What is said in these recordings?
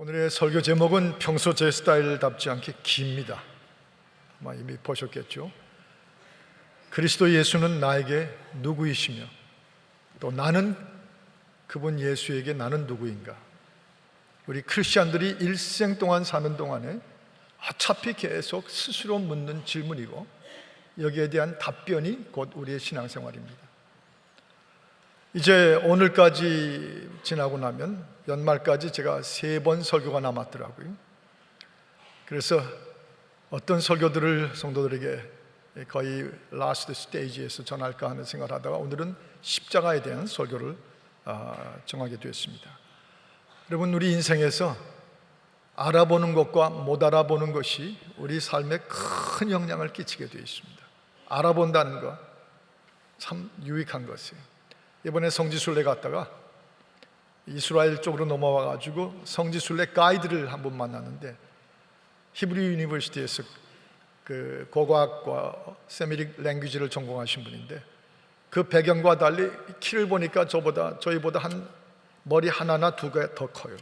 오늘의 설교 제목은 평소 제 스타일답지 않게 깁니다. 아마 이미 보셨겠죠? 그리스도 예수는 나에게 누구이시며 또 나는 그분 예수에게 나는 누구인가? 우리 크리스찬들이 일생 동안 사는 동안에 어차피 계속 스스로 묻는 질문이고 여기에 대한 답변이 곧 우리의 신앙생활입니다. 이제 오늘까지 지나고 나면 연말까지 제가 3번 설교가 남았더라고요. 그래서 어떤 설교들을 성도들에게 거의 라스트 스테이지에서 전할까 하는 생각을 하다가 오늘은 십자가에 대한 설교를 정하게 되었습니다. 여러분, 우리 인생에서 알아보는 것과 못 알아보는 것이 우리 삶에 큰 영향을 끼치게 되어 있습니다. 알아본다는 것 참 유익한 것이에요. 이번에 성지순례 갔다가 이스라엘 쪽으로 넘어와 가지고 성지순례 가이드를 한 분 만났는데 히브리 유니버시티에서 그 고고학과 세미릭 랭귀지를 전공하신 분인데 그 배경과 달리 키를 보니까 저희보다 한 머리 하나나 두 개 더 커요.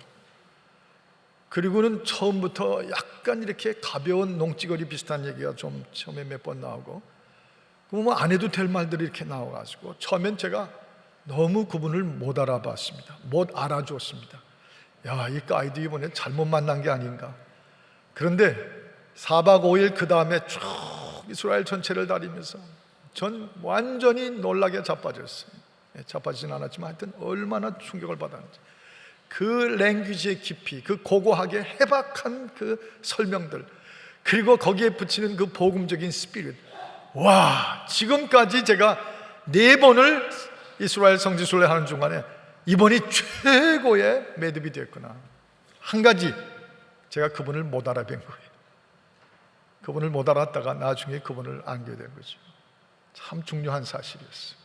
그리고는 처음부터 약간 이렇게 가벼운 농찌거리 비슷한 얘기가 좀 처음에 몇 번 나오고 뭐 안 해도 될 말들이 이렇게 나와가지고 처음엔 제가 너무 그분을 못 알아봤습니다. 못 알아줬습니다. 야, 이 가이드 이번에 잘못 만난 게 아닌가. 그런데 4박 5일 그 다음에 쭉 이스라엘 전체를 다니면서 전 완전히 놀라게 자빠졌어요. 자빠지진 않았지만 하여튼 얼마나 충격을 받았는지 그 랭귀지의 깊이, 그 고고하게 해박한 그 설명들, 그리고 거기에 붙이는 그 복음적인 스피릿. 와, 지금까지 제가 4번을 이스라엘 성지순례 하는 중간에 이번이 최고의 매듭이 됐구나. 한 가지, 제가 그분을 못 알아뵌 거예요. 그분을 못 알았다가 나중에 그분을 알게 된 거죠. 참 중요한 사실이었어요.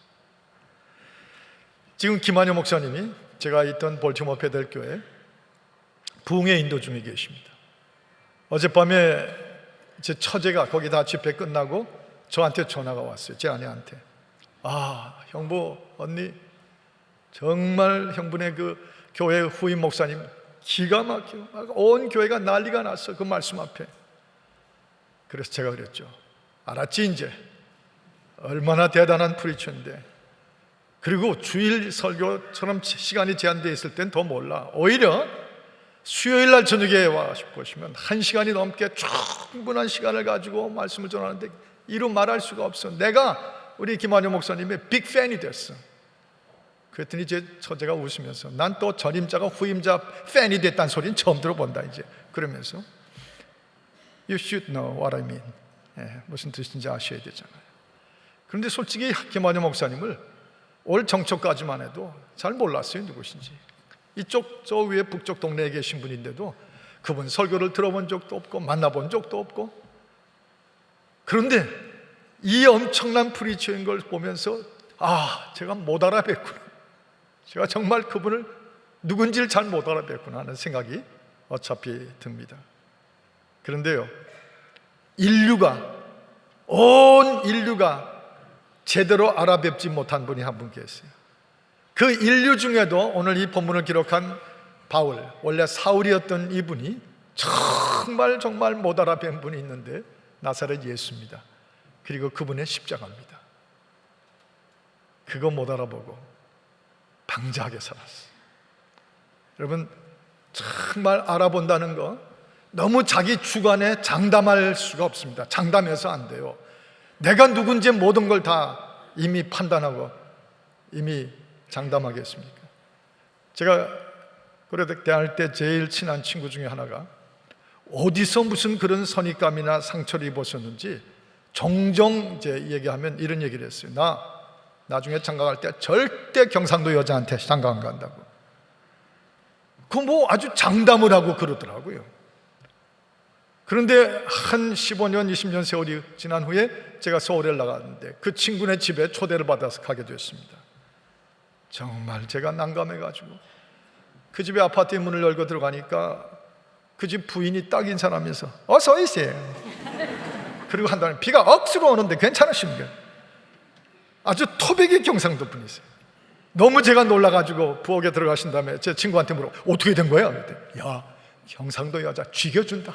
지금 김한효 목사님이 제가 있던 볼티모어 베델교회 부흥회 인도 중에 계십니다. 어젯밤에 제 처제가 거기 다 집회 끝나고 저한테 전화가 왔어요. 제 아내한테. 형부, 언니, 정말 형분의 그 교회 후임 목사님 기가 막혀. 온 교회가 난리가 났어. 그 말씀 앞에. 그래서 제가 그랬죠. 알았지 이제. 얼마나 대단한 프리처인데. 그리고 주일 설교처럼 시간이 제한되어 있을 땐 더 몰라. 오히려 수요일 날 저녁에 와 보시면 1시간이 넘게 충분한 시간을 가지고 말씀을 전하는데 이루 말할 수가 없어. 내가 우리 김한효 목사님의 빅팬이 됐어. 그랬더니 제 처제가 웃으면서 난 또 전임자가 후임자 팬이 됐다는 소리는 처음 들어본다 이제. 그러면서 You should know what I mean. 무슨 뜻인지 아셔야 되잖아요. 그런데 솔직히 김한효 목사님을 올 정초까지만 해도 잘 몰랐어요. 누구신지. 이쪽 저 위에 북쪽 동네에 계신 분인데도 그분 설교를 들어본 적도 없고 만나본 적도 없고. 그런데 이 엄청난 프리처인 걸 보면서 제가 못 알아뵀구나. 제가 정말 그분을 누군지를 잘 못 알아뵀구나 하는 생각이 어차피 듭니다. 그런데요, 온 인류가 제대로 알아뵙지 못한 분이 한 분 계세요. 그 인류 중에도 오늘 이 본문을 기록한 바울, 원래 사울이었던 이분이 정말 못 알아뵌 분이 있는데 나사렛 예수입니다. 그리고 그분의 십자가입니다. 그거 못 알아보고 방자하게 살았어요. 여러분, 정말 알아본다는 거 너무 자기 주관에 장담할 수가 없습니다. 장담해서 안 돼요. 내가 누군지 모든 걸 다 이미 판단하고 이미 장담하겠습니까? 제가 고려대 대학 때 제일 친한 친구 중에 하나가 어디서 무슨 그런 선입감이나 상처를 입었었는지 종종 이제 얘기하면 이런 얘기를 했어요. 나 나중에 장가갈 때 절대 경상도 여자한테 장가 안 간다고. 그 뭐 아주 장담을 하고 그러더라고요. 그런데 한 15년, 20년 세월이 지난 후에 제가 서울에 나갔는데 그 친구네 집에 초대를 받아서 가게 됐습니다. 정말 제가 난감해가지고 그 집에 아파트의 문을 열고 들어가니까 그 집 부인이 딱 인사하면서 어서 오세요. 그리고 한 다음에 비가 억수로 오는데 괜찮으십니까? 아주 토백의 경상도 분이세요. 너무 제가 놀라가지고 부엌에 들어가신 다음에 제 친구한테 물어 어떻게 된 거야? 그랬더니 야, 경상도 여자 죽여준다.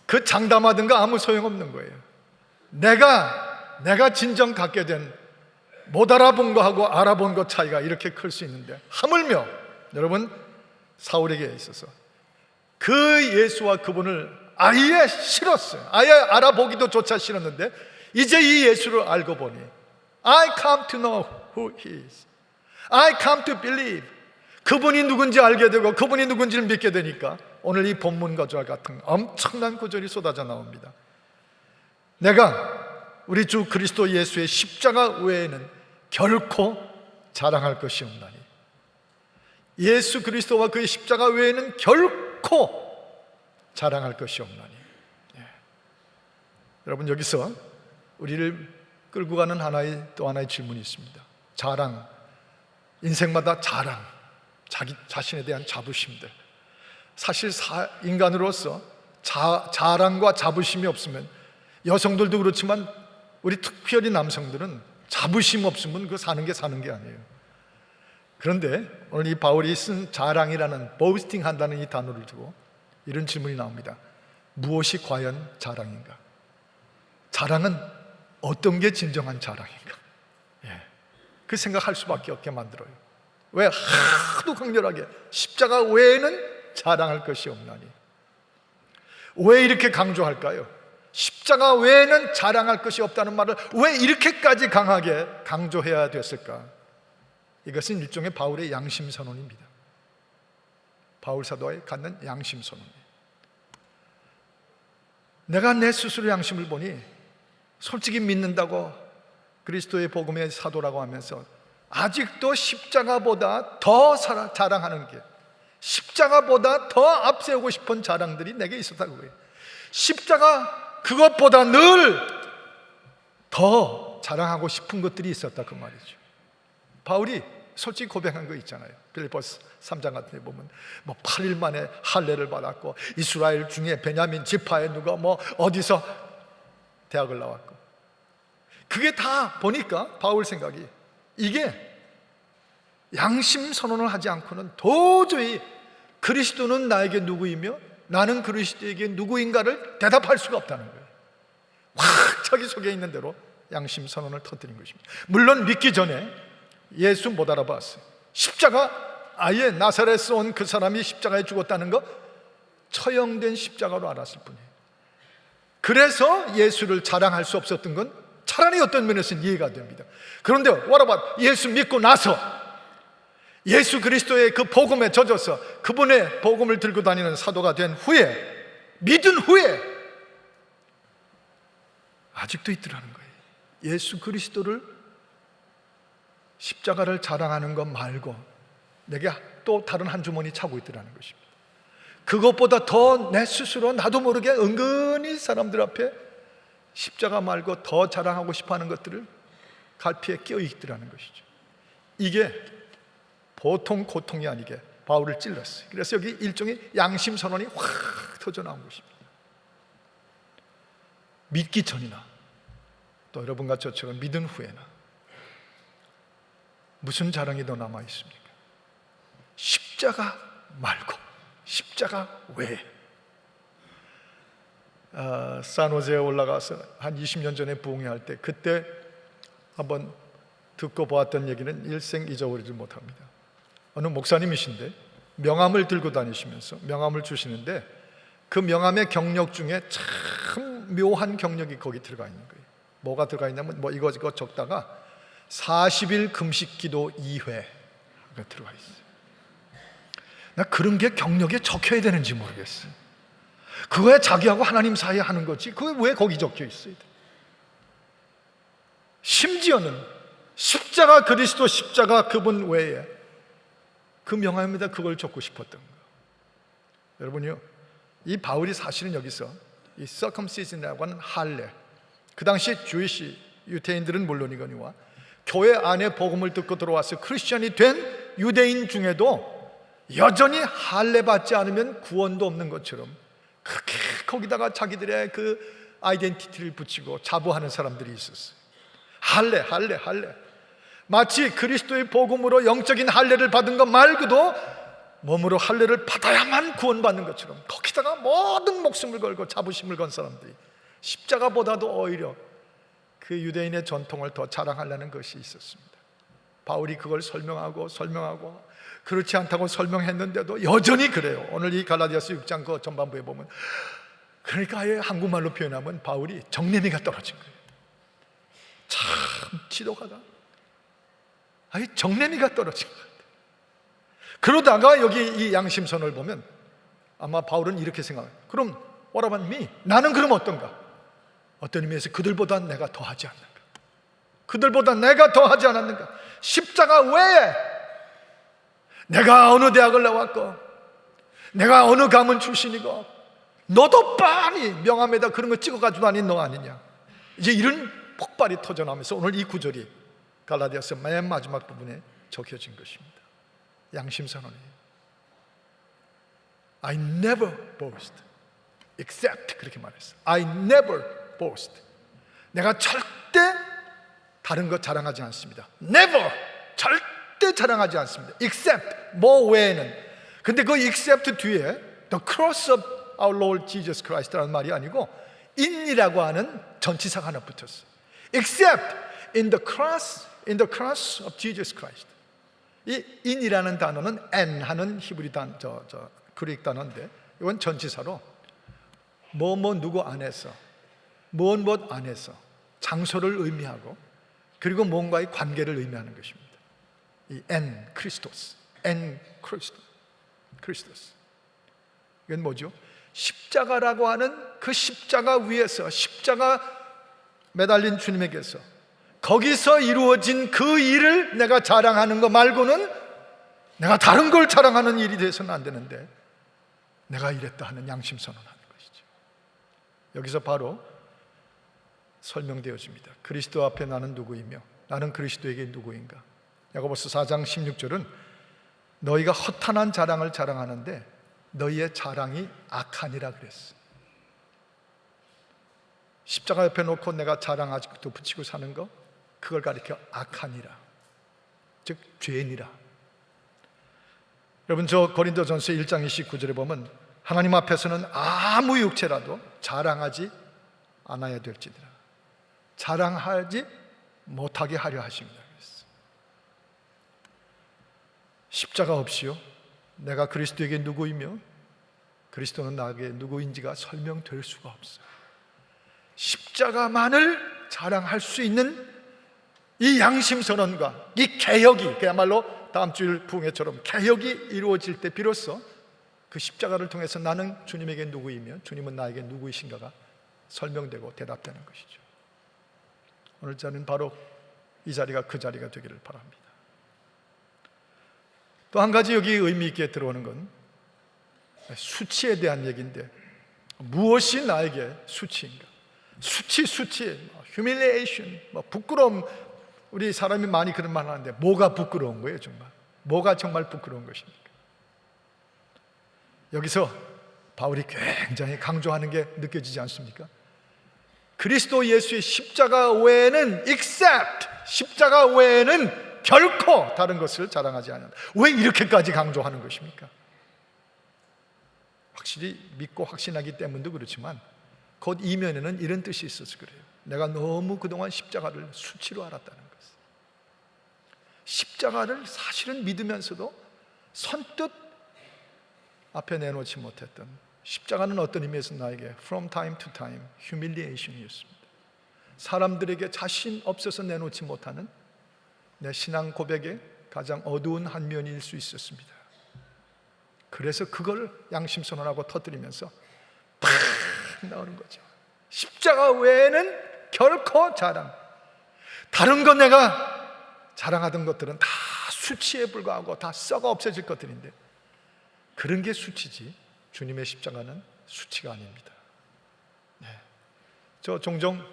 그 장담하던 거 아무 소용없는 거예요. 내가 진정 갖게 된 못 알아본 거하고 알아본 거 차이가 이렇게 클 수 있는데, 하물며 여러분, 사울에게 있어서 그 예수와 그분을 아예 싫었어요. 아예 알아보기도 조차 싫었는데 이제 이 예수를 알고 보니 I come to know who he is. I come to believe. 그분이 누군지 알게 되고 그분이 누군지를 믿게 되니까 오늘 이 본문 구절 같은 엄청난 구절이 쏟아져 나옵니다. 내가 우리 주 그리스도 예수의 십자가 외에는 결코 자랑할 것이 없나니. 예수 그리스도와 그의 십자가 외에는 결코 자랑할 것이 없나니. 여러분, 여기서 우리를 끌고 가는 또 하나의 질문이 있습니다. 자랑, 인생마다 자랑, 자기 자신에 대한 자부심들. 사실 인간으로서 자랑과 자부심이 없으면, 여성들도 그렇지만 우리 특별히 남성들은 자부심 없으면 그 사는 게 아니에요. 그런데 오늘 이 바울이 쓴 자랑이라는, boasting 한다는 이 단어를 두고 이런 질문이 나옵니다. 무엇이 과연 자랑인가? 자랑은 어떤 게 진정한 자랑인가? 그 생각할 수밖에 없게 만들어요. 왜 하도 강렬하게 십자가 외에는 자랑할 것이 없나니? 왜 이렇게 강조할까요? 십자가 외에는 자랑할 것이 없다는 말을 왜 이렇게까지 강하게 강조해야 됐을까? 이것은 일종의 바울의 양심선언입니다. 바울 사도가 갖는 양심선언이에요. 내가 내 스스로 양심을 보니 솔직히 믿는다고 그리스도의 복음의 사도라고 하면서 아직도 십자가보다 더 자랑하는 게, 십자가보다 더 앞세우고 싶은 자랑들이 내게 있었다고 해요. 십자가 그것보다 늘 더 자랑하고 싶은 것들이 있었다, 그 말이죠. 바울이 솔직히 고백한 거 있잖아요. 빌립보서 3장 같은 데 보면 8일 만에 할례를 받았고, 이스라엘 중에 베냐민 지파에 누가 어디서 대학을 나왔고, 그게 다 보니까 바울 생각이, 이게 양심 선언을 하지 않고는 도저히 그리스도는 나에게 누구이며 나는 그리스도에게 누구인가를 대답할 수가 없다는 거예요. 확 자기 속에 있는 대로 양심 선언을 터뜨린 것입니다. 물론 믿기 전에 예수 못 알아봤어요. 십자가, 아예 나사렛에서 온 그 사람이 십자가에 죽었다는 거 처형된 십자가로 알았을 뿐이에요. 그래서 예수를 자랑할 수 없었던 건 차라리 어떤 면에서는 이해가 됩니다. 그런데 what about 예수 믿고 나서 예수 그리스도의 그 복음에 젖어서 그분의 복음을 들고 다니는 사도가 된 후에, 믿은 후에 아직도 있더라는 거예요. 예수 그리스도를, 십자가를 자랑하는 것 말고 내게 또 다른 한 주머니 차고 있더라는 것입니다. 그것보다 더 내 스스로 나도 모르게 은근히 사람들 앞에 십자가 말고 더 자랑하고 싶어하는 것들을 갈피에 끼어 있더라는 것이죠. 이게 보통 고통이 아니게 바울을 찔렀어요. 그래서 여기 일종의 양심 선언이 확 터져 나온 것입니다. 믿기 전이나 또 여러분과 저처럼 믿은 후에나 무슨 자랑이 더 남아 있습니까? 십자가 말고, 십자가 외에. 산호제에 올라가서 한 20년 전에 부흥회할 때, 그때 한번 듣고 보았던 얘기는 일생 잊어버리지 못합니다. 어느 목사님이신데 명함을 들고 다니시면서 명함을 주시는데, 그 명함의 경력 중에 참 묘한 경력이 거기 들어가 있는 거예요. 뭐가 들어가 있냐면 이거 적다가 40일 금식 기도 2회가 들어가 있어요. 나 그런 게 경력에 적혀야 되는지 모르겠어요. 그거야 자기하고 하나님 사이에 하는 거지, 그게 왜 거기 적혀 있어야 돼? 심지어는 십자가, 그리스도 십자가 그분 외에 그 명함에다 그걸 적고 싶었던 거예요. 여러분요, 이 바울이 사실은 여기서 이 circumcision이라고 하는 할례, 그 당시 주이시 유대인들은 물론이거니와 교회 안에 복음을 듣고 들어와서 크리스천이 된 유대인 중에도 여전히 할례 받지 않으면 구원도 없는 것처럼 그렇게 거기다가 자기들의 그 아이덴티티를 붙이고 자부하는 사람들이 있었어요. 할례. 마치 그리스도의 복음으로 영적인 할례를 받은 것 말고도 몸으로 할례를 받아야만 구원받는 것처럼 거기다가 모든 목숨을 걸고 자부심을 건 사람들이 십자가보다도 오히려 그 유대인의 전통을 더 자랑하려는 것이 있었습니다. 바울이 그걸 설명하고 그렇지 않다고 설명했는데도 여전히 그래요. 오늘 이 갈라디아서 6장 그 전반부에 보면, 그러니까 아예 한국말로 표현하면 바울이 정내미가 떨어진 거예요. 참 지독하다. 아예 정내미가 떨어진 것 같아요. 그러다가 여기 이 양심선을 보면 아마 바울은 이렇게 생각해요. 그럼 what about me? 나는 그럼 어떤가? 어떤 의미에서 그들보다 내가 더하지 않는가? 그들보다 내가 더하지 않았는가? 십자가 외에 내가 어느 대학을 나왔고 내가 어느 가문 출신이고 너도 빤히 명함에다 그런 거 찍어가지고 다닌 너 아니냐? 이제 이런 폭발이 터져나오면서 오늘 이 구절이 갈라디아서 맨 마지막 부분에 적혀진 것입니다. 양심선언이에요. I never boast except, 그렇게 말했어. I never boast. 내가 절대 다른 것 자랑하지 않습니다. Never, 절대 자랑하지 않습니다. Except, 뭐 외에는. 근데 그 except 뒤에 the cross of our Lord Jesus Christ라는 말이 아니고 in이라고 하는 전치사가 하나 붙었어. Except in the cross of Jesus Christ. 이 in이라는 단어는 an 하는 히브리 그릭 단어인데 이건 전치사로 누구 안에서 무엇 안에서 장소를 의미하고 그리고 뭔가의 관계를 의미하는 것입니다. 이 en Christos, en Christos. 이건 뭐죠? 십자가라고 하는 그 십자가 위에서 십자가 매달린 주님에게서 거기서 이루어진 그 일을 내가 자랑하는 거 말고는 내가 다른 걸 자랑하는 일이 돼서는 안 되는데 내가 이랬다 하는 양심선언하는 것이죠. 여기서 바로 설명되어집니다. 그리스도 앞에 나는 누구이며 나는 그리스도에게 누구인가. 야고보서 4장 16절은 너희가 허탄한 자랑을 자랑하는데 너희의 자랑이 악하니라 그랬어. 십자가 옆에 놓고 내가 자랑 아직도 붙이고 사는 거, 그걸 가리켜 악하니라, 즉 죄니라. 여러분, 저 고린도전서 1장 29절에 보면 하나님 앞에서는 아무 육체라도 자랑하지 않아야 될지니라, 자랑하지 못하게 하려 하십니다. 십자가 없이요 내가 그리스도에게 누구이며 그리스도는 나에게 누구인지가 설명될 수가 없어요. 십자가만을 자랑할 수 있는 이 양심선언과 이 개혁이, 그야말로 다음 주일 부흥회처럼 개혁이 이루어질 때 비로소 그 십자가를 통해서 나는 주님에게 누구이며 주님은 나에게 누구이신가가 설명되고 대답되는 것이죠. 오늘 저는 바로 이 자리가 그 자리가 되기를 바랍니다. 또 한 가지 여기 의미 있게 들어오는 건 수치에 대한 얘기인데, 무엇이 나에게 수치인가? 수치, humiliation, 부끄러움. 우리 사람이 많이 그런 말 하는데 뭐가 부끄러운 거예요 정말? 뭐가 정말 부끄러운 것입니까? 여기서 바울이 굉장히 강조하는 게 느껴지지 않습니까? 그리스도 예수의 십자가 외에는 except, 십자가 외에는 결코 다른 것을 자랑하지 않는다. 왜 이렇게까지 강조하는 것입니까? 확실히 믿고 확신하기 때문도 그렇지만 곧 이면에는 이런 뜻이 있어서 그래요. 내가 너무 그동안 십자가를 수치로 알았다는 것. 십자가를 사실은 믿으면서도 선뜻 앞에 내놓지 못했던, 십자가는 어떤 의미에서 나에게 from time to time humiliation이었습니다. 사람들에게 자신 없어서 내놓지 못하는 내 신앙 고백의 가장 어두운 한 면일 수 있었습니다. 그래서 그걸 양심선언하고 터뜨리면서 팍 나오는 거죠. 십자가 외에는 결코 다른 거 내가 자랑하던 것들은 다 수치에 불과하고 다 썩어 없어질 것들인데 그런 게 수치지 주님의 십자가는 수치가 아닙니다. 네. 저 종종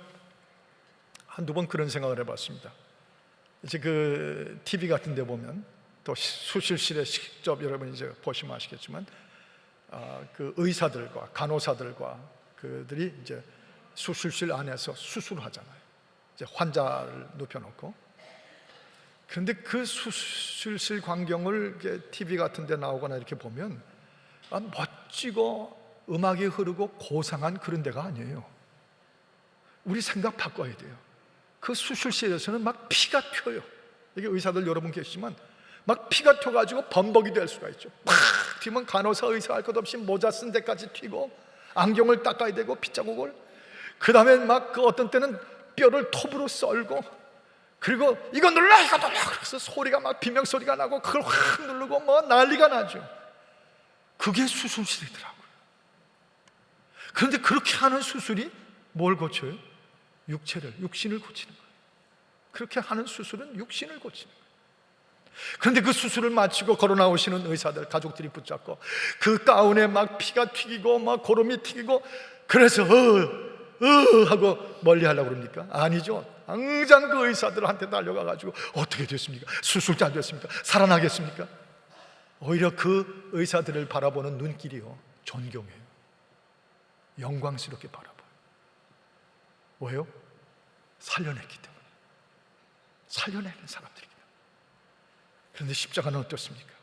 한두 번 그런 생각을 해봤습니다. 이제 그 TV 같은 데 보면 또 수술실에 직접 여러분 이제 보시면 아시겠지만 그 의사들과 간호사들과 그들이 이제 수술실 안에서 수술을 하잖아요. 이제 환자를 눕혀놓고 그런데 그 수술실 광경을 TV 같은 데 나오거나 이렇게 보면 멋지고 음악이 흐르고 고상한 그런 데가 아니에요. 우리 생각 바꿔야 돼요. 그 수술실에서는 막 피가 튀어요. 이게 의사들 여러분 계시지만 막 피가 튀어가지고 범벅이 될 수가 있죠. 팍 튀면 간호사 의사 할 것 없이 모자 쓴 데까지 튀고 안경을 닦아야 되고 핏자국을, 그 다음에 막 그 어떤 때는 뼈를 톱으로 썰고, 그리고 이거 눌러 이거 눌러 그래서 소리가 막 비명소리가 나고 그걸 확 누르고 뭐 난리가 나죠. 그게 수술실이더라고요. 그런데 그렇게 하는 수술이 뭘 고쳐요? 육신을 고치는 거예요. 그렇게 하는 수술은 육신을 고치는 거예요. 그런데 그 수술을 마치고 걸어 나오시는 의사들 가족들이 붙잡고 그 가운에 막 피가 튀기고 막 고름이 튀기고, 그래서 하고 멀리 하려고 그럽니까? 아니죠. 당장 그 의사들한테 달려가가지고 어떻게 됐습니까? 수술 잘 됐습니까? 살아나겠습니까? 오히려 그 의사들을 바라보는 눈길이요, 존경해요. 영광스럽게 바라봐요. 왜요? 살려냈기 때문에. 살려내는 사람들이기 때문에. 그런데 십자가는 어떻습니까?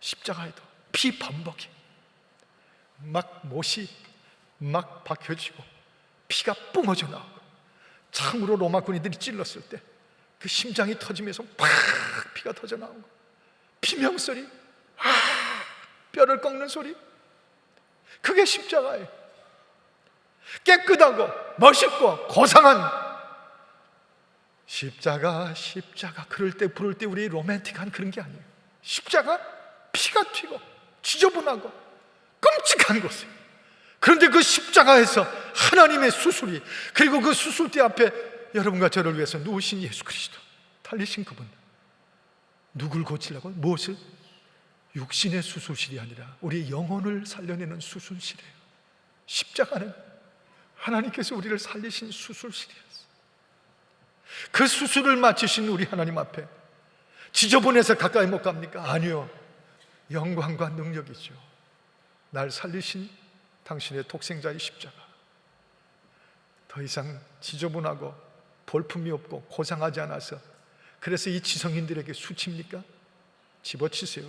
십자가에도 피 범벅이 막 못이 막 박혀지고 피가 뿜어져 나오고, 창으로 로마 군인들이 찔렀을 때 그 심장이 터지면서 팍 피가 터져 나오고, 비명소리, 뼈를 꺾는 소리, 그게 십자가예요. 깨끗하고 멋있고 고상한 십자가 그럴 때 부를 때 우리 로맨틱한 그런 게 아니에요. 십자가 피가 튀고 지저분하고 끔찍한 곳이에요. 그런데 그 십자가에서 하나님의 수술이, 그리고 그 수술대 앞에 여러분과 저를 위해서 누우신 예수 그리스도, 달리신 그분, 누굴 고치려고? 무엇을? 육신의 수술실이 아니라 우리의 영혼을 살려내는 수술실이에요. 십자가는 하나님께서 우리를 살리신 수술실이었어요. 그 수술을 마치신 우리 하나님 앞에 지저분해서 가까이 못 갑니까? 아니요, 영광과 능력이죠. 날 살리신 당신의 독생자의 십자가, 더 이상 지저분하고 볼품이 없고 고상하지 않아서 그래서 이 지성인들에게 수치입니까? 집어치세요.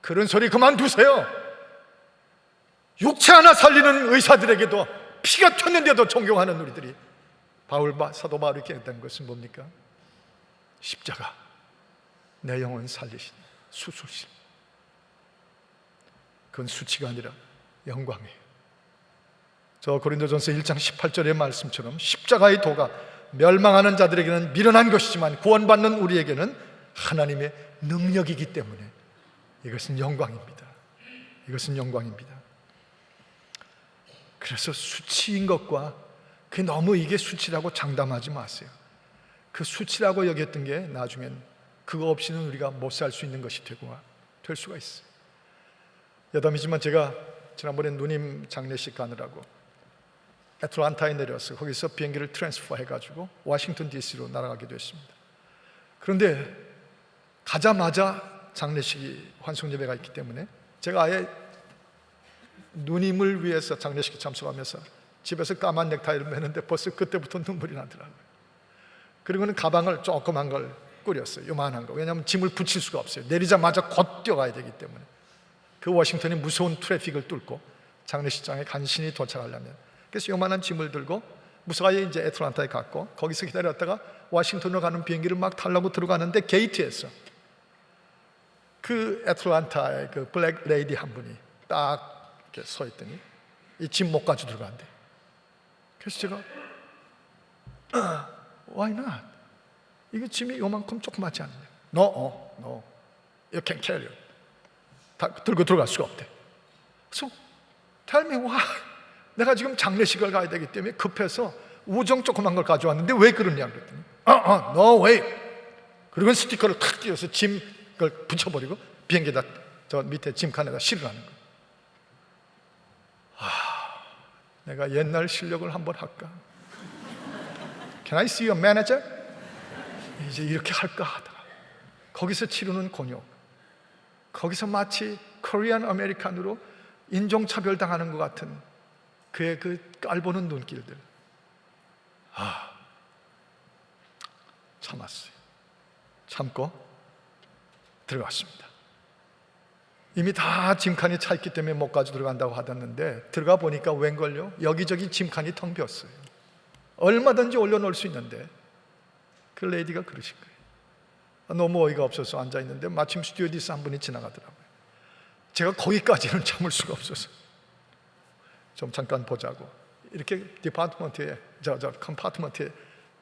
그런 소리 그만두세요. 육체 하나 살리는 의사들에게도 피가 튀었는데도 존경하는 우리들이 사도 바울이 깨닫는 것은 뭡니까? 십자가, 내 영혼 살리신 수술실. 그건 수치가 아니라 영광이에요. 저 고린도전서 1장 18절의 말씀처럼 십자가의 도가 멸망하는 자들에게는 미련한 것이지만 구원받는 우리에게는 하나님의 능력이기 때문에 이것은 영광입니다. 이것은 영광입니다. 그래서 수치인 것과 그 너무 이게 수치라고 장담하지 마세요. 그 수치라고 여겼던 게 나중엔 그거 없이는 우리가 못 살 수 있는 것이 될 수가 있어요. 여담이지만 제가 지난번에 누님 장례식 가느라고 애틀란타에 내려서 거기서 비행기를 트랜스퍼 해가지고 워싱턴 DC로 날아가게 됐습니다. 그런데 가자마자 장례식이 환송예배가 있기 때문에 제가 아예 누님을 위해서 장례식에 참석하면서 집에서 까만 넥타이를 매는데 벌써 그때부터 눈물이 나더라고요. 그리고는 가방을 조그만 걸 꾸렸어요. 요만한 거. 왜냐하면 짐을 붙일 수가 없어요. 내리자마자 곧 뛰어가야 되기 때문에. 그 워싱턴이 무서운 트래픽을 뚫고 장례식장에 간신히 도착하려면, 그래서 요만한 짐을 들고 무사히 이제 애틀란타에 갔고, 거기서 기다렸다가 워싱턴으로 가는 비행기를 막 타려고 들어가는데 게이트에서 그 애틀란타의 그 블랙 레이디 한 분이 딱 이렇게 서 있더니 이 짐 못 가지고 들어간대. 그래서 제가 Why not? 이게 짐이 요만큼 조그맣지 않냐? No, you can't carry it. 다 들고 들어갈 수가 없대. 그래서 tell me why? 내가 지금 장례식을 가야 되기 때문에 급해서 우정 조그만 걸 가져왔는데 왜 그러냐 그랬더니 no way. 그리고 스티커를 탁 띄워서 짐 걸 붙여버리고 비행기에다 저 밑에 짐칸에다 실으라는 거예요. 내가 옛날 실력을 한번 할까? Can I see your manager? 이제 이렇게 할까 하다가 거기서 치르는 곤욕, 거기서 마치 코리안 아메리칸으로 인종차별 당하는 것 같은 그의 그 깔보는 눈길들, 참았어요. 참고 들어갔습니다. 이미 다 짐칸이 차 있기 때문에 못 가지고 들어간다고 하던데 들어가 보니까 웬걸요? 여기저기 짐칸이 텅 비었어요. 얼마든지 올려놓을 수 있는데 그 레이디가 그러신 거예요. 너무 어이가 없어서 앉아있는데 마침 스튜어디스 한 분이 지나가더라고요. 제가 거기까지는 참을 수가 없어서 좀 잠깐 보자고, 이렇게 디파트먼트에 컴파트먼트에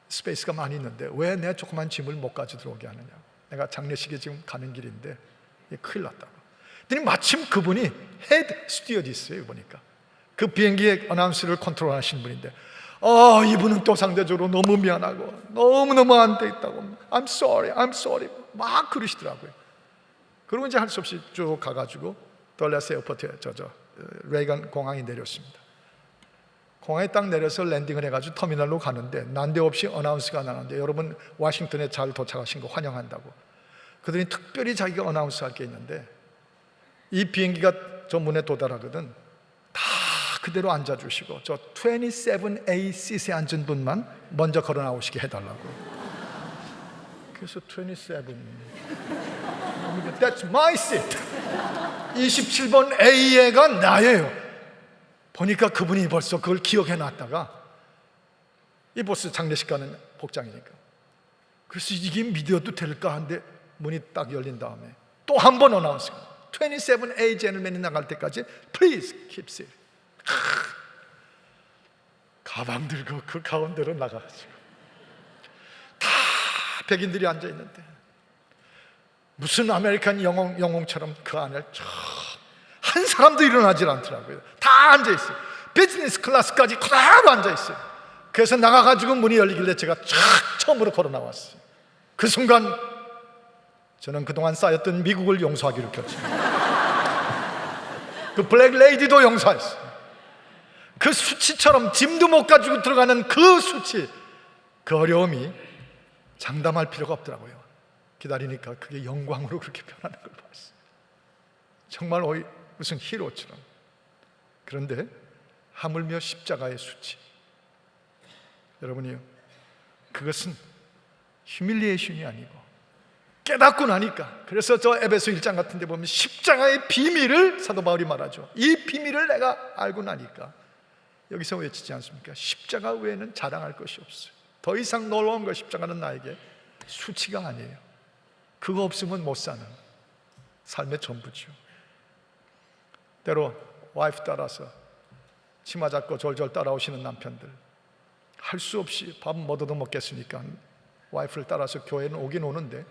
스페이스가 많이 있는데 왜 내 조그만 짐을 못 가지고 들어오게 하느냐, 내가 장례식에 지금 가는 길인데 큰일 났다고. 그랬더니 마침 그분이 헤드 스튜어디스예요. 보니까 그 비행기의 어나운스를 컨트롤하시는 분인데 이분은 또 상대적으로 너무 미안하고 너무너무 안 돼 있다고 I'm sorry 막 그러시더라고요. 그러고 이제 할 수 없이 쭉 가가지고 덜레스 에어포트에 레이건 공항에 내렸습니다. 공항에 딱 내려서 랜딩을 해가지고 터미널로 가는데 난데없이 어나운스가 나는데 여러분 워싱턴에 잘 도착하신 거 환영한다고. 그들이 특별히 자기가 어나운스 할 게 있는데 이 비행기가 저 문에 도달하거든 다 그대로 앉아주시고 저 27A 시트에 앉은 분만 먼저 걸어 나오시게 해달라고. 그래서 27 That's my seat. 27번 A가 나예요. 보니까 그분이 벌써 그걸 기억해 놨다가 이 벌써 장례식 가는 복장이니까. 그래서 이게 믿어도 될까 하는데 문이 딱 열린 다음에 또 한 번 어나운스가 27A 제너맨이 나갈 때까지 Please keep seat. 가방 들고 그 가운데로 나가가지고 다 백인들이 앉아있는데 무슨 아메리칸 영웅처럼 그 안에 한 사람도 일어나질 않더라고요. 다 앉아있어요. 비즈니스 클래스까지 그대로 앉아있어요. 그래서 나가가지고 문이 열리길래 제가 처음으로 걸어 나왔어요. 그 순간 저는 그동안 쌓였던 미국을 용서하기로 결심했어요. 그 블랙 레이디도 용서했어요. 그 수치처럼 짐도 못 가지고 들어가는 그 수치, 그 어려움이 장담할 필요가 없더라고요. 기다리니까 그게 영광으로 그렇게 변하는 걸 봤어요. 정말 무슨 히로처럼. 그런데 하물며 십자가의 수치, 여러분이요, 그것은 휴밀리에이션이 아니고 깨닫고 나니까, 그래서 저 에베소 1장 같은 데 보면 십자가의 비밀을 사도 바울이 말하죠. 이 비밀을 내가 알고 나니까 여기서 외치지 않습니까? 십자가 외에는 자랑할 것이 없어요. 더 이상 놀라운 것, 십자가는 나에게 수치가 아니에요. 그거 없으면 못 사는 삶의 전부죠. 때로 와이프 따라서 치마 잡고 졸졸 따라오시는 남편들, 할 수 없이 밥 못 얻어 먹겠으니까 와이프를 따라서 교회는 오긴 오는데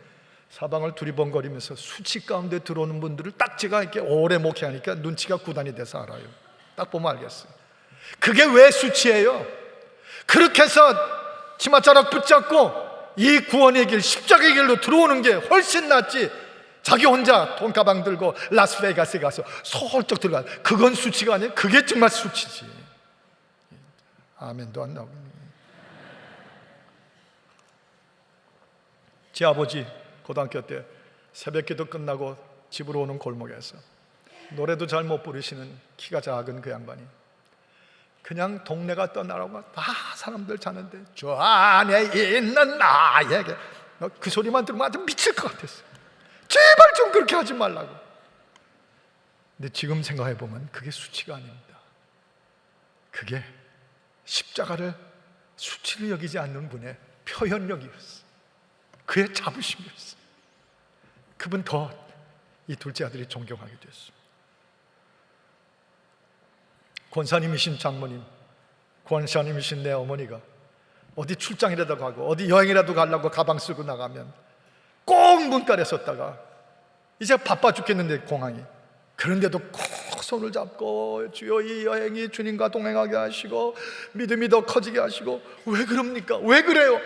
사방을 두리번거리면서 수치 가운데 들어오는 분들을 딱 제가 이렇게 오래 목회하니까 눈치가 구단이 돼서 알아요. 딱 보면 알겠어요. 그게 왜 수치예요? 그렇게 해서 치맛자락 붙잡고 이 구원의 길, 십자가의 길로 들어오는 게 훨씬 낫지, 자기 혼자 돈가방 들고 라스베가스에 가서 솔쩍 들어가, 그건 수치가 아니에요. 그게 정말 수치지. 아멘도 안 나오고. 제 아버지 고등학교 때 새벽기도 끝나고 집으로 오는 골목에서 노래도 잘 못 부르시는 키가 작은 그 양반이 그냥 동네가 떠나라고 다 사람들 자는데 저 안에 있는 나에게, 그 소리만 들으면 아주 미칠 것 같았어요. 제발 좀 그렇게 하지 말라고. 근데 지금 생각해 보면 그게 수치가 아닙니다. 그게 십자가를 수치를 여기지 않는 분의 표현력이었어요. 그의 자부심이었어요. 그분 더 이 둘째 아들이 존경하게 됐습니다. 권사님이신 장모님, 권사님이신 내 어머니가 어디 출장이라도 가고 어디 여행이라도 가려고 가방 쓰고 나가면 꼭 문간에 섰다가 이제 바빠 죽겠는데 공항이, 그런데도 꼭 손을 잡고 주여 이 여행이 주님과 동행하게 하시고 믿음이 더 커지게 하시고. 왜 그럽니까? 왜 그래요?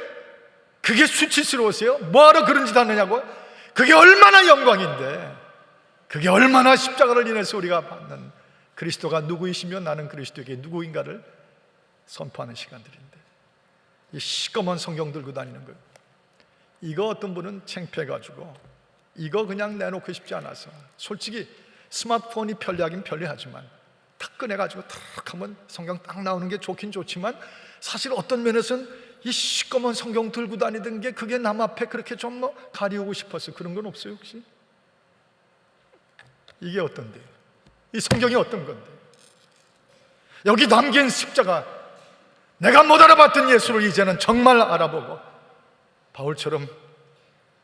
그게 수치스러우세요? 뭐하러 그런 짓 하느냐고? 그게 얼마나 영광인데, 그게 얼마나 십자가를 인해서 우리가 받는 그리스도가 누구이시며 나는 그리스도에게 누구인가를 선포하는 시간들인데, 이 시꺼먼 성경 들고 다니는 거예요. 이거 어떤 분은 창피해가지고 이거 그냥 내놓고 싶지 않아서, 솔직히 스마트폰이 편리하긴 편리하지만 탁 꺼내가지고 탁 하면 성경 딱 나오는 게 좋긴 좋지만 사실 어떤 면에서는 이 시꺼먼 성경 들고 다니던 게 그게 남 앞에 그렇게 좀 가리우고 싶어서 그런 건 없어요 혹시? 이게 어떤데? 이 성경이 어떤 건데? 여기 남긴 십자가, 내가 못 알아봤던 예수를 이제는 정말 알아보고 바울처럼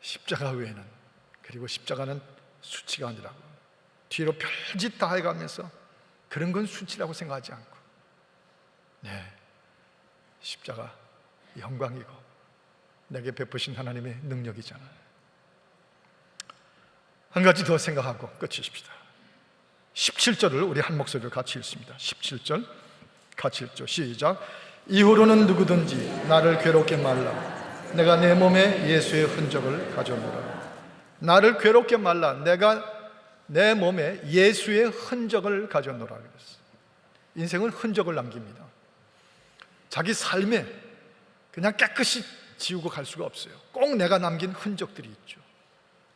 십자가 외에는, 그리고 십자가는 수치가 아니라고, 뒤로 별짓 다 해가면서 그런 건 수치라고 생각하지 않고, 네, 십자가 영광이고 내게 베푸신 하나님의 능력이잖아요. 한 가지 더 생각하고 끝이십시다. 17절을 우리 한 목소리로 같이 읽습니다. 17절 같이 읽죠. 시작. 이후로는 누구든지 나를 괴롭게 말라. 내가 내 몸에 예수의 흔적을 가져오노라. 나를 괴롭게 말라. 내가 내 몸에 예수의 흔적을 가져오노라 그랬어요. 인생은 흔적을 남깁니다. 자기 삶에 그냥 깨끗이 지우고 갈 수가 없어요. 꼭 내가 남긴 흔적들이 있죠.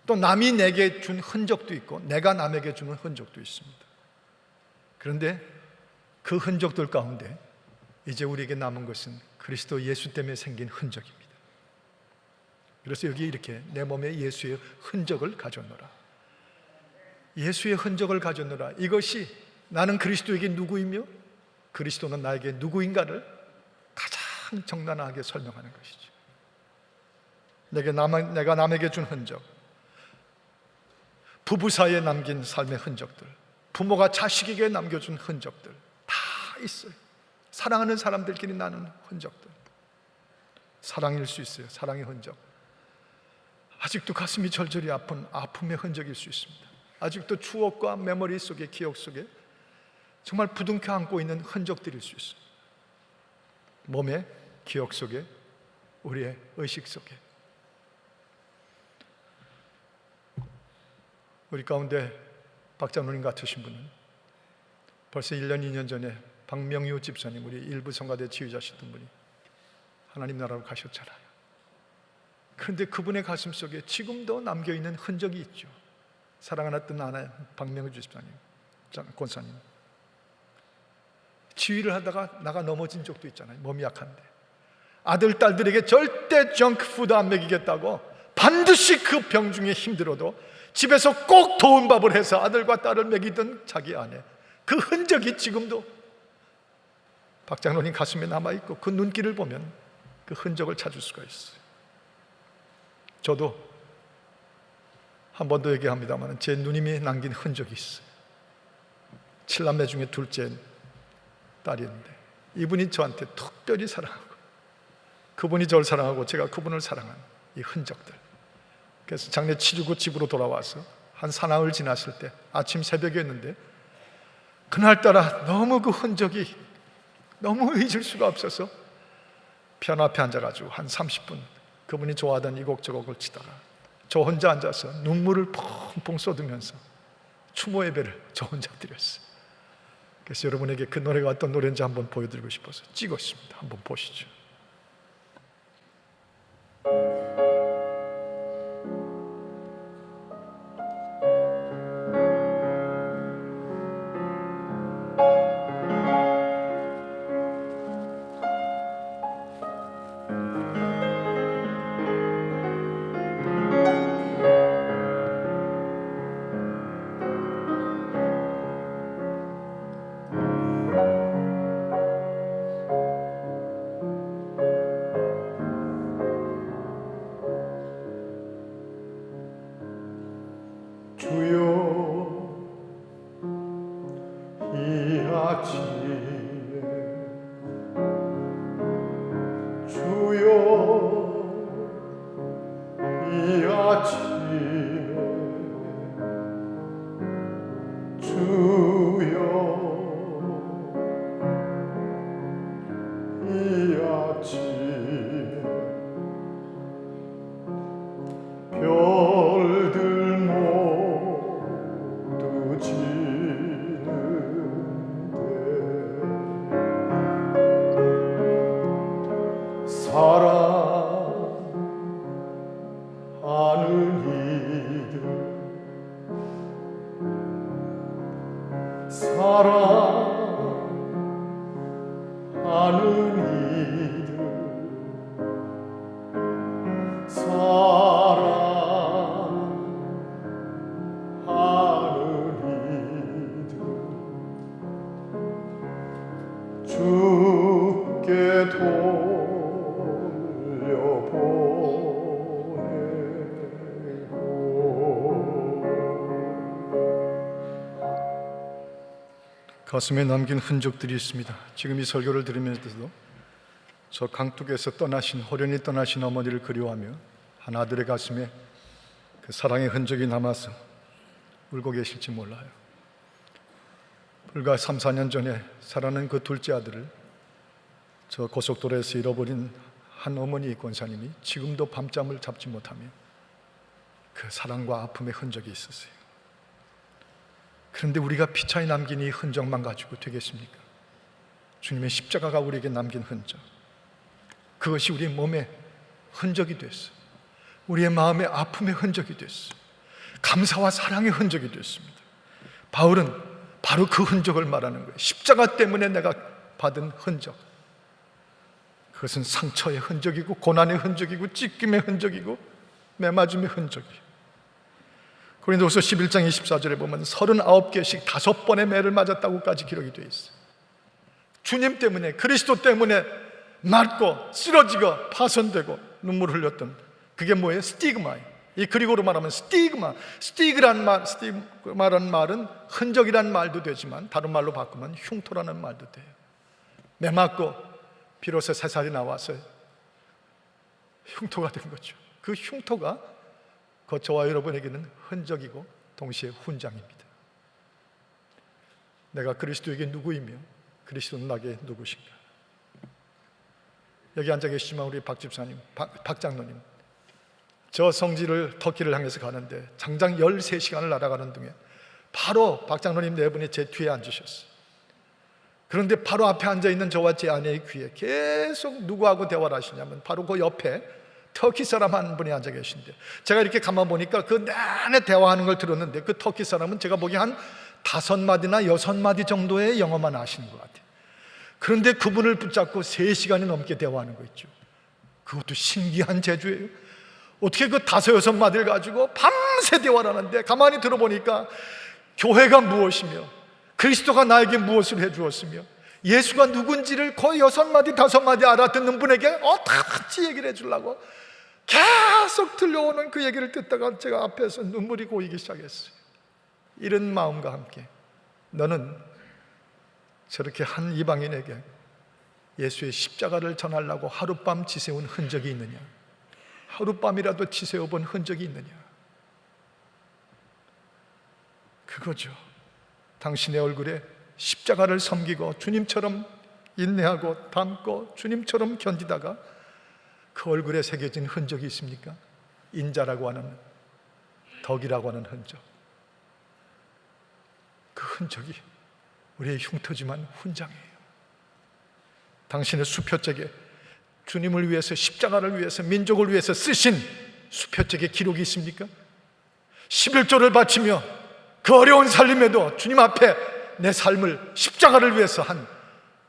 또 남이 내게 준 흔적도 있고 내가 남에게 주는 흔적도 있습니다. 그런데 그 흔적들 가운데 이제 우리에게 남은 것은 그리스도 예수 때문에 생긴 흔적입니다. 그래서 여기 이렇게 내 몸에 예수의 흔적을 가져오노라. 예수의 흔적을 가져오노라. 이것이 나는 그리스도에게 누구이며 그리스도는 나에게 누구인가를 가장 적나라하게 설명하는 것이죠. 내가 남에게 준 흔적, 부부 사이에 남긴 삶의 흔적들, 부모가 자식에게 남겨준 흔적들 다 있어요. 사랑하는 사람들끼리 나눈 흔적들, 사랑일 수 있어요. 사랑의 흔적. 아직도 가슴이 절절히 아픈 아픔의 흔적일 수 있습니다. 아직도 추억과 메모리 속에, 기억 속에 정말 부둥켜 안고 있는 흔적들일 수 있습니다. 몸에, 기억 속에, 우리의 의식 속에. 우리 가운데 박장로님 같으신 분은 벌써 1년, 2년 전에 박명유 집사님, 우리 일부 성가대 지휘자시던 분이 하나님 나라로 가셨잖아요. 그런데 그분의 가슴 속에 지금도 남겨있는 흔적이 있죠. 사랑하는 아내 박명유 집사님, 권사님, 지휘를 하다가 나가 넘어진 적도 있잖아요. 몸이 약한데 아들, 딸들에게 절대 정크푸드 안 먹이겠다고 반드시 그 병 중에 힘들어도 집에서 꼭 도움밥을 해서 아들과 딸을 먹이던 자기 아내, 그 흔적이 지금도 박장로님 가슴에 남아있고 그 눈길을 보면 그 흔적을 찾을 수가 있어요. 저도 한 번 더 얘기합니다만 제 누님이 남긴 흔적이 있어요. 7남매 중에 둘째 딸이었는데 이분이 저한테 특별히 사랑하고 그분이 저를 사랑하고 제가 그분을 사랑한 이 흔적들. 그래서 장례 치르고 집으로 돌아와서 한 사나흘 지났을 때 아침 새벽이었는데 그날따라 너무 그 흔적이 너무 잊을 수가 없어서 피아노 앞에 앉아가지고 한 30분 그분이 좋아하던 이 곡 저 곡을 치다가 저 혼자 앉아서 눈물을 펑펑 쏟으면서 추모 예배를 저 혼자 드렸어요. 그래서 여러분에게 그 노래가 어떤 노래인지 한번 보여드리고 싶어서 찍었습니다. 한번 보시죠. 사랑하는 이들 가슴에 남긴 흔적들이 있습니다. 지금 이 설교를 들으면서도 저 강둑에서 호련히 떠나신 어머니를 그리워하며 한 아들의 가슴에 그 사랑의 흔적이 남아서 울고 계실지 몰라요. 불과 3, 4년 전에 사랑하는 그 둘째 아들을 저 고속도로에서 잃어버린 한 어머니 권사님이 지금도 밤잠을 잡지 못하며 그 사랑과 아픔의 흔적이 있었어요. 그런데 우리가 피차에 남긴 이 흔적만 가지고 되겠습니까? 주님의 십자가가 우리에게 남긴 흔적, 그것이 우리의 몸의 흔적이 됐어요. 우리의 마음의 아픔의 흔적이 됐어요. 감사와 사랑의 흔적이 됐습니다. 바울은 바로 그 흔적을 말하는 거예요. 십자가 때문에 내가 받은 흔적, 그것은 상처의 흔적이고 고난의 흔적이고 찢김의 흔적이고 매맞음의 흔적이에요. 고린도후서 11장 24절에 보면 39개씩 5번의 매를 맞았다고까지 기록이 되어 있어요. 주님 때문에, 그리스도 때문에 맞고 쓰러지고 파손되고 눈물을 흘렸던 그게 뭐예요? 스티그마예요. 이 그리고로 말하면 스티그마라는 말은 흔적이라는 말도 되지만 다른 말로 바꾸면 흉터라는 말도 돼요. 매 맞고 비로소 새살이 나와서 흉터가 된 거죠. 그 흉터가 저와 여러분에게는 흔적이고 동시에 훈장입니다. 내가 그리스도에게 누구이며 그리스도는 나에게 누구신가? 여기 앉아 계시지만 우리 박 집사님, 박 장로님, 저 성지를 터키를 향해서 가는데 장장 13시간을 날아가는 중에 바로 박 장로님 네 분이 제 뒤에 앉으셨어요. 그런데 바로 앞에 앉아있는 저와 제 아내의 귀에 계속 누구하고 대화를 하시냐면 바로 그 옆에 터키 사람 한 분이 앉아 계신데, 제가 이렇게 가만 보니까 그 내내 대화하는 걸 들었는데 그 터키 사람은 제가 보기에 한 5마디나 6마디 정도의 영어만 아시는 것 같아요. 그런데 그분을 붙잡고 3시간이 넘게 대화하는 거 있죠. 그것도 신기한 재주예요. 어떻게 그 5, 6마디를 가지고 밤새 대화를 하는데 가만히 들어보니까 교회가 무엇이며 그리스도가 나에게 무엇을 해주었으며 예수가 누군지를 거의 6마디, 5마디 알아듣는 분에게 어떻게 얘기를 해주려고 계속 들려오는 그 얘기를 듣다가 제가 앞에서 눈물이 고이기 시작했어요. 이런 마음과 함께 너는 저렇게 한 이방인에게 예수의 십자가를 전하려고 하룻밤 지새운 흔적이 있느냐? 하룻밤이라도 지새워본 흔적이 있느냐? 그거죠. 당신의 얼굴에 십자가를 섬기고 주님처럼 인내하고 담고 주님처럼 견디다가 그 얼굴에 새겨진 흔적이 있습니까? 인자라고 하는, 덕이라고 하는 흔적. 그 흔적이 우리의 흉터지만 훈장이에요. 당신의 수표책에 주님을 위해서, 십자가를 위해서, 민족을 위해서 쓰신 수표책에 기록이 있습니까? 11조를 바치며 그 어려운 살림에도 주님 앞에 내 삶을 십자가를 위해서 한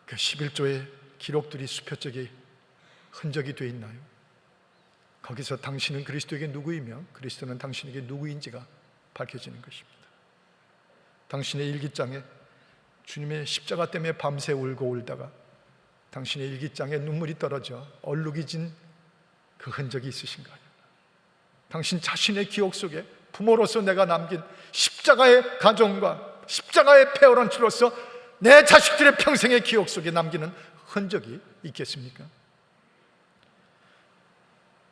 그 11조의 기록들이 수표책에 흔적이 되어 있나요? 거기서 당신은 그리스도에게 누구이며 그리스도는 당신에게 누구인지가 밝혀지는 것입니다. 당신의 일기장에 주님의 십자가 때문에 밤새 울고 울다가 당신의 일기장에 눈물이 떨어져 얼룩이 진 그 흔적이 있으신가요? 당신 자신의 기억 속에 부모로서 내가 남긴 십자가의 가정과 십자가의 페어런츠로서 내 자식들의 평생의 기억 속에 남기는 흔적이 있겠습니까?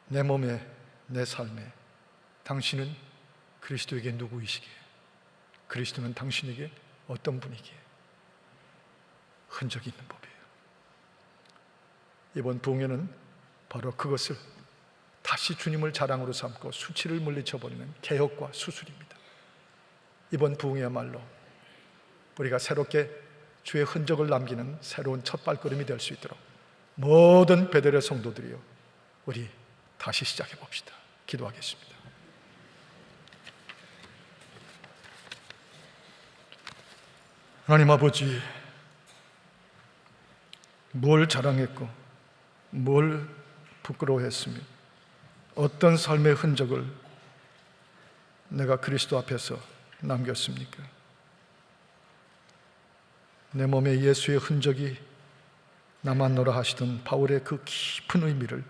내 몸에, 내 삶에 당신은 그리스도에게 누구이시기에, 그리스도는 당신에게 어떤 분이기에 흔적이 있는 법이에요. 이번 부흥회는 바로 그것을 다시 주님을 자랑으로 삼고 수치를 물리쳐버리는 개혁과 수술입니다. 이번 부흥회야말로 우리가 새롭게 주의 흔적을 남기는 새로운 첫 발걸음이 될 수 있도록 모든 베델의 성도들이요, 우리 다시 시작해 봅시다. 기도하겠습니다. 하나님 아버지, 뭘 자랑했고 뭘 부끄러워했으며 어떤 삶의 흔적을 내가 그리스도 앞에서 남겼습니까? 내 몸에 예수의 흔적이 남았노라 하시던 바울의 그 깊은 의미를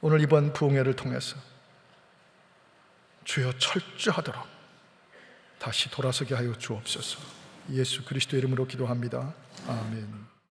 오늘 이번 부흥회를 통해서 주여 철저하도록 다시 돌아서게 하여 주옵소서. 예수 그리스도 이름으로 기도합니다. 아멘.